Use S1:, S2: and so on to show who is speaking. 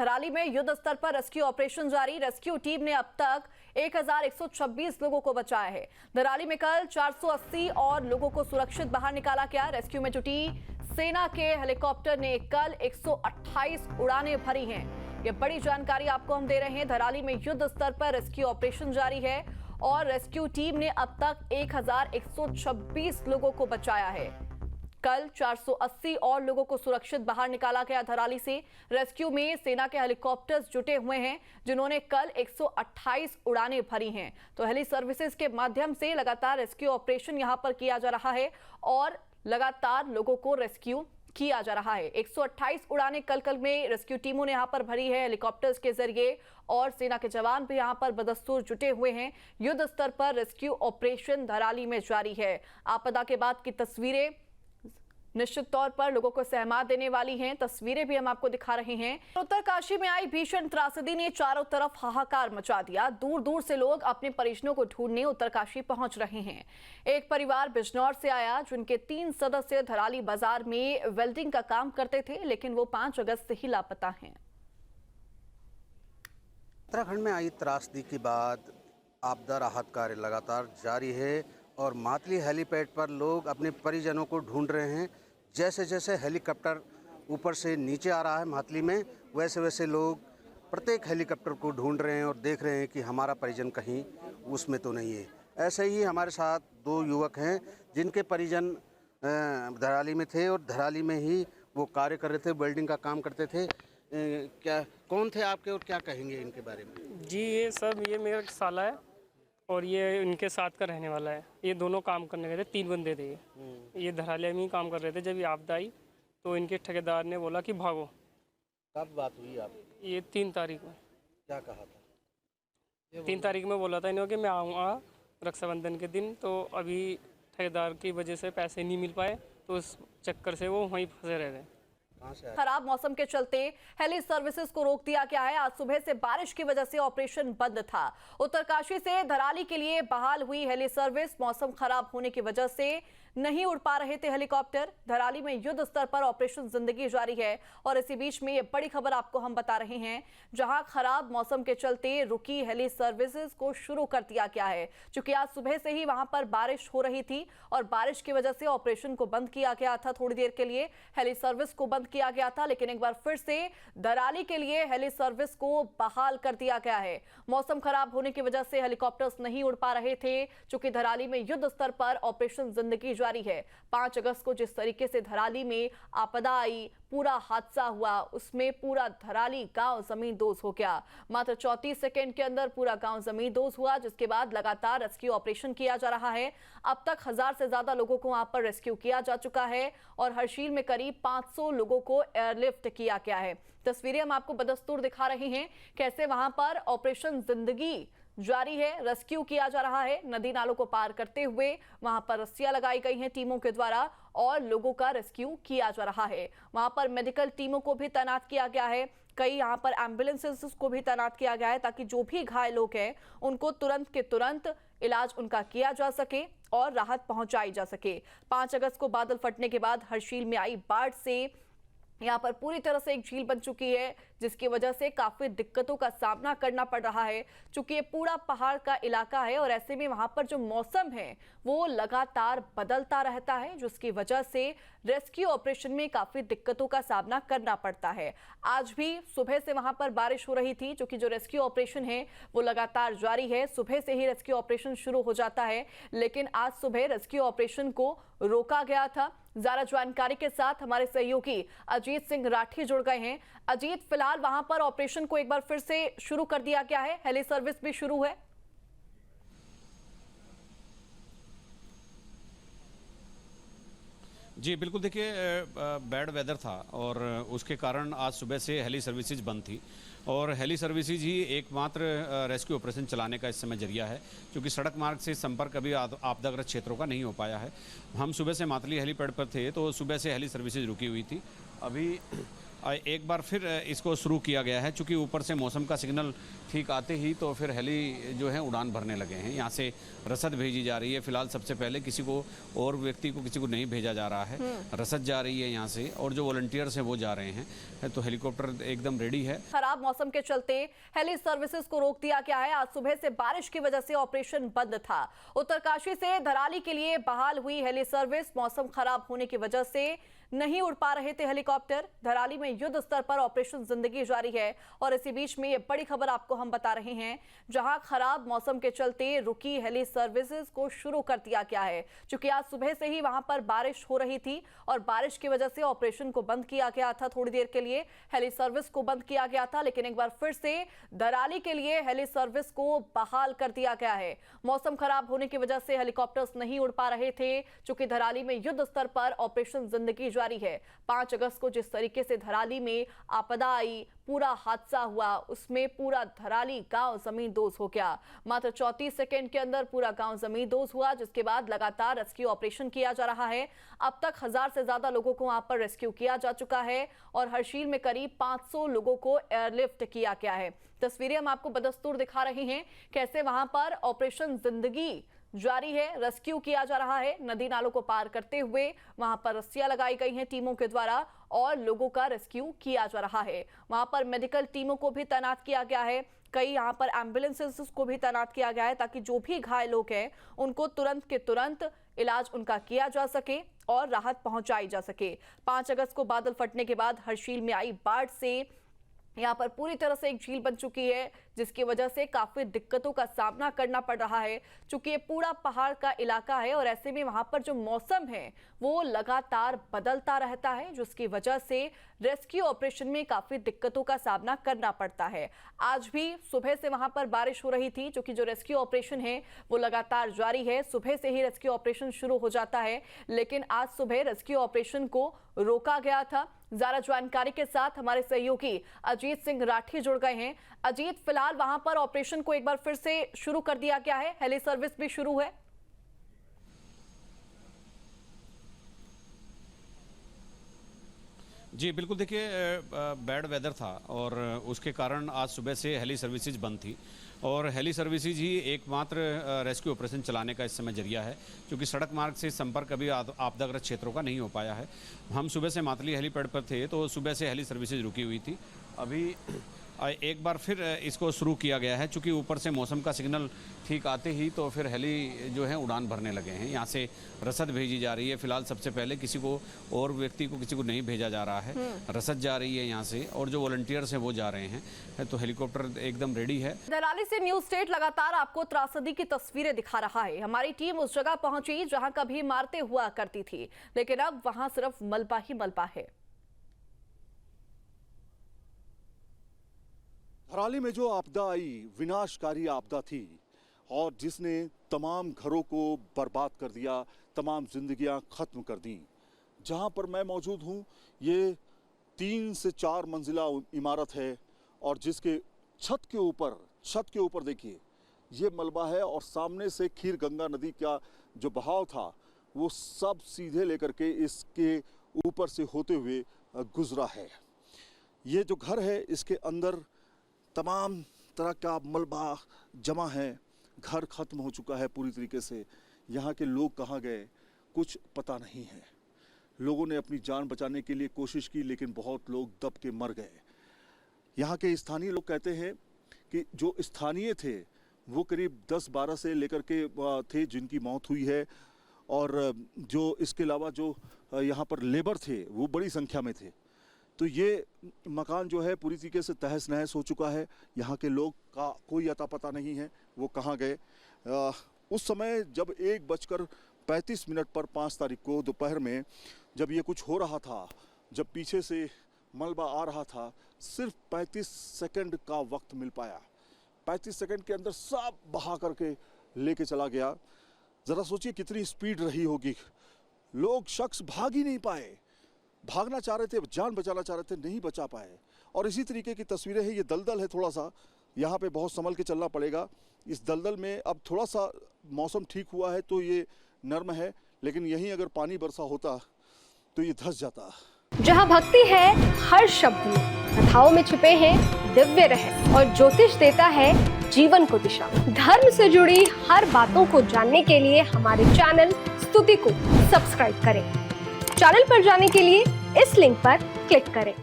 S1: धराली में युद्ध स्तर पर रेस्क्यू ऑपरेशन जारी। रेस्क्यू टीम ने अब तक 1126 लोगों को बचाया है। धराली में कल 480 और लोगों को सुरक्षित बाहर निकाला गया। रेस्क्यू में जुटी सेना के हेलीकॉप्टर ने कल 128 उड़ानें भरी हैं। ये बड़ी जानकारी आपको हम दे रहे हैं। धराली में युद्ध स्तर पर रेस्क्यू ऑपरेशन जारी है और रेस्क्यू टीम ने अब तक 1126 लोगों को बचाया है। कल 480 और लोगों को सुरक्षित बाहर निकाला गया। धराली से रेस्क्यू में सेना के हेलीकॉप्टर्स जुटे हुए हैं, जिन्होंने कल 128 उड़ानें भरी हैं। तो हेली सर्विसेज के माध्यम से लगातार रेस्क्यू ऑपरेशन यहां पर किया जा रहा है और लगातार लोगों को रेस्क्यू किया जा रहा है। 128 उड़ानें कल में रेस्क्यू टीमों ने यहां पर भरी है हेलीकॉप्टर्स के जरिए और सेना के जवान भी यहां पर बदस्तूर जुटे हुए हैं। युद्ध स्तर पर रेस्क्यू ऑपरेशन धराली में जारी है। आपदा के बाद की तस्वीरें निश्चित तौर पर लोगों को सहमा देने वाली हैं। तस्वीरें भी हम आपको दिखा रहे हैं। उत्तरकाशी में आई भीषण त्रासदी ने चारों तरफ हाहाकार मचा दिया। दूर दूर से लोग अपने परिजनों को ढूंढने उत्तरकाशी पहुंच रहे हैं। एक परिवार बिजनौर से आया, जिनके 3 सदस्य धराली बाजार में वेल्डिंग का काम करते थे, लेकिन वो 5 अगस्त से ही लापता हैं।
S2: उत्तराखंड में आई त्रासदी के बाद आपदा राहत कार्य लगातार जारी है और मातली हेलीपैड पर लोग अपने परिजनों को ढूंढ रहे हैं। जैसे जैसे हेलीकॉप्टर ऊपर से नीचे आ रहा है मातली में, वैसे वैसे लोग प्रत्येक हेलीकॉप्टर को ढूंढ रहे हैं और देख रहे हैं कि हमारा परिजन कहीं उसमें तो नहीं है। ऐसे ही हमारे साथ 2 युवक हैं जिनके परिजन धराली में थे और धराली में ही वो कार्य कर रहे थे, वेल्डिंग का काम करते थे। क्या कौन थे आपके और क्या कहेंगे इनके बारे में?
S3: जी ये मेरा साला है और ये इनके साथ का रहने वाला है। ये दोनों काम करने गए थे, 3 बंदे थे। ये धराली में ही काम कर रहे थे। जब ये आपदा आई तो इनके ठेकेदार ने बोला कि भागो।
S2: कब बात हुई आप?
S3: ये 3 तारीख में।
S2: क्या कहा था?
S3: 3 तारीख में बोला था इन्होंने कि मैं आऊँगा रक्षाबंधन के दिन। तो अभी ठेकेदार की वजह से पैसे नहीं मिल पाए, तो उस चक्कर से वो वहीं फंसे रह गए।
S1: खराब मौसम के चलते हेली सर्विसेज को रोक दिया गया है। आज सुबह से बारिश की वजह से ऑपरेशन बंद था। उत्तरकाशी से धराली के लिए बहाल हुई हेली सर्विस। मौसम खराब होने की वजह से नहीं उड़ पा रहे थे हेलीकॉप्टर। धराली में युद्ध स्तर पर ऑपरेशन जिंदगी जारी है और इसी बीच में ये बड़ी खबर आपको हम बता रहे हैं, जहां खराब मौसम के चलते रुकी हेली सर्विसेज को शुरू कर दिया गया है। क्योंकि आज सुबह से ही वहां पर बारिश हो रही थी और बारिश की वजह से ऑपरेशन को बंद किया गया था। थोड़ी देर के लिए हेली सर्विस को बंद किया गया था, लेकिन एक बार फिर से धराली के लिए हेली सर्विस को बहाल कर दिया गया है। मौसम खराब होने की वजह से हेलीकॉप्टर्स नहीं उड़ पा रहे थे, क्योंकि धराली में युद्ध स्तर पर ऑपरेशन जिंदगी जारी है। 5 अगस्त को जिस तरीके से धराली में आपदा आई, पूरा हादसा हुआ, उसमें पूरा धराली गांव जमींदोज हो गया। मात्र 34 सेकंड के अंदर पूरा गांव जमींदोज हुआ, जिसके बाद लगातार रेस्क्यू ऑपरेशन किया जा रहा है। अब तक 1000 से ज्यादा लोगों को वहां पर रेस्क्यू किया जा चुका है और हरशील में करीब 500 लोगों को एयरलिफ्ट किया गया है। तस्वीरें हम आपको बदस्तूर दिखा रहे हैं, कैसे वहां पर ऑपरेशन जिंदगी जारी है, रेस्क्यू किया जा रहा है। नदी नालों को पार करते हुए वहां पर रस्सियां लगाई गई हैं टीमों के द्वारा और लोगों का रेस्क्यू किया जा रहा है। वहां पर मेडिकल टीमों को भी तैनात किया गया है। कई यहां पर एम्बुलेंसेस को भी तैनात किया गया है, ताकि जो भी घायल लोग हैं उनको तुरंत के तुरंत इलाज उनका किया जा सके और राहत पहुंचाई जा सके। 5 अगस्त को बादल फटने के बाद हरशील में आई बाढ़ से यहाँ पर पूरी तरह से एक झील बन चुकी है, जिसकी वजह से काफी दिक्कतों का सामना करना पड़ रहा है। चूंकि ये पूरा पहाड़ का इलाका है और ऐसे में वहां पर जो मौसम है वो लगातार बदलता रहता है, जिसकी वजह से रेस्क्यू ऑपरेशन में काफी दिक्कतों का सामना करना पड़ता है। आज भी सुबह से वहां पर बारिश हो रही थी, क्योंकि जो रेस्क्यू ऑपरेशन है वो लगातार जारी है। सुबह से ही रेस्क्यू ऑपरेशन शुरू हो जाता है, लेकिन आज सुबह रेस्क्यू ऑपरेशन को रोका गया था। ज्यादा जानकारी के साथ हमारे सहयोगी अजीत सिंह राठी जुड़ गए हैं। अजीत, फिलहाल वहां पर ऑपरेशन को एक बार फिर से शुरू कर दिया गया है, हेली सर्विस भी शुरू है।
S4: जी बिल्कुल, देखिए बैड वेदर था और उसके कारण आज सुबह से हेली सर्विसेज बंद थी और हेली सर्विसेज ही एकमात्र रेस्क्यू ऑपरेशन चलाने का इस समय जरिया है, क्योंकि सड़क मार्ग से संपर्क अभी आपदाग्रस्त क्षेत्रों का नहीं हो पाया है। हम सुबह से मातली हेलीपैड पर थे तो सुबह से हेली सर्विसेज रुकी हुई थी। अभी एक बार फिर इसको शुरू किया गया है, चूँकि ऊपर से मौसम का सिग्नल ठीक आते ही तो फिर हेली जो है उड़ान भरने लगे हैं। यहाँ से रसद भेजी जा रही है। फिलहाल सबसे पहले किसी को और व्यक्ति को किसी को नहीं भेजा जा रहा है, रसद जा रही है यहाँ से, और जो वॉलंटियर्स हैं वो जा रहे हैं। तो हेलीकॉप्टर एकदम रेडी है।
S1: खराब मौसम के चलते हेली सर्विसेज को रोक दिया गया है। आज सुबह से बारिश की वजह से ऑपरेशन बंद था। उत्तरकाशी से धराली के लिए बहाल हुई हेली सर्विस मौसम खराब होने की वजह से नहीं उड़ पा रहे थे हेलीकॉप्टर। धराली में युद्ध स्तर पर ऑपरेशन जिंदगी जारी है और इसी बीच में ये बड़ी खबर आपको हम बता रहे हैं, जहां खराब मौसम के चलते रुकी हेली सर्विसेज को शुरू कर दिया गया है। क्योंकि आज सुबह से ही वहां पर बारिश हो रही थी और बारिश की वजह से ऑपरेशन को बंद किया गया था। थोड़ी देर के लिए हेली सर्विस को बंद किया गया था, लेकिन एक बार फिर से धराली के लिए हेली सर्विस को बहाल कर दिया गया है। मौसम खराब होने की वजह से हेलीकॉप्टर्स नहीं उड़ पा रहे थे, क्योंकि धराली में युद्ध स्तर पर ऑपरेशन जिंदगी जारी है। 5 अगस्त को जिस तरीके से धराली में आपदा आई, पूरा हादसा हुआ, उसमें पूरा धराली गांव जमींदोज हो गया। मात्र 34 सेकंड के अंदर पूरा गांव जमींदोज हुआ, जिसके बाद लगातार रेस्क्यू ऑपरेशन किया जा रहा है। अब तक 1000 से ज्यादा लोगों को वहां पर रेस्क्यू किया जा चुका है और हर्षिल में करीब 500 लोगों को एयरलिफ्ट किया गया है। तस्वीरें हम आपको बदस्तूर दिखा रहे हैं, कैसे वहां पर ऑपरेशन जिंदगी जारी है, रेस्क्यू किया जा रहा है। नदी नालों को पार करते हुए वहां पर रस्सियां लगाई गई हैं टीमों के द्वारा और लोगों का रेस्क्यू किया जा रहा है। वहां पर मेडिकल टीमों को भी तैनात किया गया है। कई यहाँ पर एम्बुलेंसेस को भी तैनात किया गया है, ताकि जो भी घायल लोग हैं उनको तुरंत के तुरंत इलाज उनका किया जा सके और राहत पहुंचाई जा सके। 5 अगस्त को बादल फटने के बाद हर्षिल में आई बाढ़ से यहाँ पर पूरी तरह से एक झील बन चुकी है, जिसकी वजह से काफी दिक्कतों का सामना करना पड़ रहा है। चूंकि ये पूरा पहाड़ का इलाका है और ऐसे में वहां पर जो मौसम है वो लगातार बदलता रहता है, जिसकी वजह से रेस्क्यू ऑपरेशन में काफी दिक्कतों का सामना करना पड़ता है। आज भी सुबह से वहां पर बारिश हो रही थी, क्योंकि जो रेस्क्यू ऑपरेशन है वो लगातार जारी है। सुबह से ही रेस्क्यू ऑपरेशन शुरू हो जाता है, लेकिन आज सुबह रेस्क्यू ऑपरेशन को रोका गया था। ज्यादा जानकारी के साथ हमारे सहयोगी अजीत सिंह राठी जुड़ गए हैं। अजीत, फिलहाल वहां पर ऑपरेशन को एक बार फिर से शुरू कर दिया गया है, हेली सर्विस भी शुरू है।
S4: जी बिल्कुल, देखिए बैड वेदर था और उसके कारण आज सुबह से हेली सर्विसेज बंद थी और हेली सर्विसेज ही एकमात्र रेस्क्यू ऑपरेशन चलाने का इस समय जरिया है, क्योंकि सड़क मार्ग से संपर्क अभी आपदाग्रस्त क्षेत्रों का नहीं हो पाया है। हम सुबह से मातली हेलीपैड पर थे तो सुबह से हेली सर्विसेज रुकी हुई थी। अभी एक बार फिर इसको शुरू किया गया है, चूँकि ऊपर से मौसम का सिग्नल ठीक आते ही तो फिर हेली जो है उड़ान भरने लगे हैं। यहाँ से रसद भेजी जा रही है। फिलहाल सबसे पहले किसी को और व्यक्ति को किसी को नहीं भेजा जा रहा है, रसद जा रही है यहाँ से, और जो वॉलंटियर्स हैं वो जा रहे हैं। तो हेलीकॉप्टर एकदम रेडी है।
S1: धराली से न्यूज स्टेट लगातार आपको त्रासदी की तस्वीरें दिखा रहा है। हमारी टीम उस जगह पहुंची जहां कभी इमारतें हुआ करती थी, लेकिन अब वहां सिर्फ मलबा ही मलबा है।
S5: धराली में जो आपदा आई विनाशकारी आपदा थी और जिसने तमाम घरों को बर्बाद कर दिया, तमाम जिंदगियां खत्म कर दी। जहां पर मैं मौजूद हूं ये 3 से 4 मंजिला इमारत है और जिसके छत के ऊपर देखिए ये मलबा है और सामने से खीर गंगा नदी का जो बहाव था वो सब सीधे लेकर के इसके ऊपर से होते हुए गुजरा है। ये जो घर है इसके अंदर तमाम तरह का मलबा जमा है, घर खत्म हो चुका है पूरी तरीके से। यहाँ के लोग कहाँ गए कुछ पता नहीं है। लोगों ने अपनी जान बचाने के लिए कोशिश की, लेकिन बहुत लोग दब के मर गए। यहाँ के स्थानीय लोग कहते हैं कि जो स्थानीय थे वो करीब 10-12 से लेकर के थे जिनकी मौत हुई है, और जो इसके अलावा जो यहाँ पर लेबर थे वो बड़ी संख्या में थे। तो ये मकान जो है पूरी तरीके से तहस नहस हो चुका है। यहाँ के लोग का कोई अता पता नहीं है वो कहाँ गए। उस समय जब 1:35 पर 5 तारीख को दोपहर में जब ये कुछ हो रहा था, जब पीछे से मलबा आ रहा था, सिर्फ 35 सेकंड का वक्त मिल पाया। 35 सेकंड के अंदर सब बहा करके लेके चला गया। ज़रा सोचिए कितनी स्पीड रही होगी। लोग शख्स भाग ही नहीं पाए, भागना चाह रहे थे, जान बचाना चाह रहे थे, नहीं बचा पाए। और इसी तरीके की तस्वीरें हैं। ये दलदल है, थोड़ा सा यहाँ पे बहुत संभल के चलना पड़ेगा। इस दलदल में अब थोड़ा सा मौसम ठीक हुआ है तो ये नर्म है, लेकिन यहीं अगर पानी बरसा होता तो ये धंस जाता।
S6: जहाँ भक्ति है हर शब्द में, कथाओं में छुपे हैं दिव्य रहस्य और ज्योतिष देता है जीवन को दिशा। धर्म से जुड़ी हर बातों को जानने के लिए हमारे चैनल स्तुति को सब्सक्राइब करें। चैनल पर जाने के लिए इस लिंक पर क्लिक करें।